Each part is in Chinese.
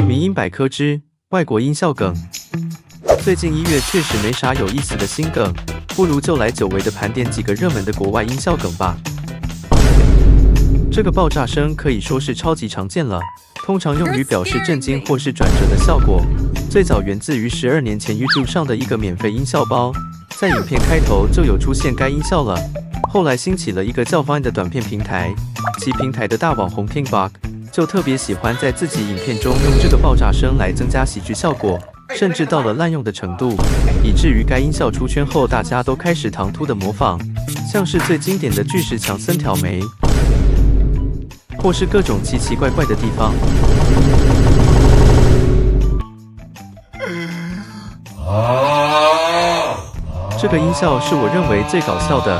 迷因百科之外国音效梗。最近1月确实没啥有意思的新梗，不如就来久违的盘点几个热门的国外音效梗吧。这个爆炸声可以说是超级常见了，通常用于表示震惊或是转折的效果。最早源自于12年前 YouTube 上的一个免费音效包，在影片开头就有出现该音效了。后来兴起了一个叫 Vine 的短片平台，其平台的大网红 Pinkbog 就特别喜欢在自己影片中用这个爆炸声来增加喜剧效果，甚至到了滥用的程度，以至于该音效出圈后，大家都开始唐突的模仿，像是最经典的巨石强森挑眉，或是各种奇奇怪怪的地方。这个音效是我认为最搞笑的，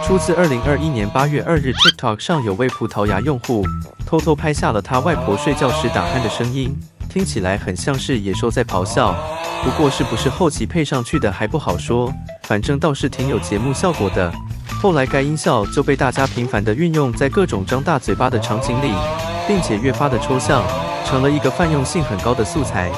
出自2021年8月2日 TikTok 上有位葡萄牙用户偷偷拍下了他外婆睡觉时打鼾的声音，听起来很像是野兽在咆哮，不过是不是后期配上去的还不好说，反正倒是挺有节目效果的。后来该音效就被大家频繁地运用在各种张大嘴巴的场景里，并且越发的抽象，成了一个泛用性很高的素材。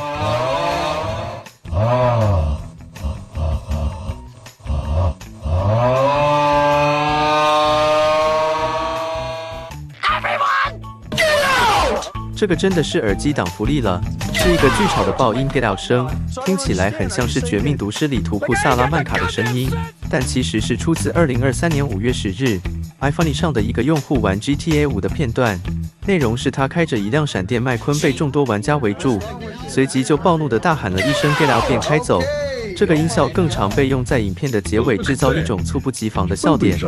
这个真的是耳机挡福利了，是一个巨吵的爆音 get out 声，听起来很像是《绝命毒师》里图库萨拉曼卡的声音，但其实是出自2023年5月10日 iFunny 上的一个用户玩 GTA 5的片段，内容是他开着一辆闪电麦昆被众多玩家围住，随即就暴怒地大喊了一声 get out 便开走。这个音效更常被用在影片的结尾，制造一种猝不及防的笑点。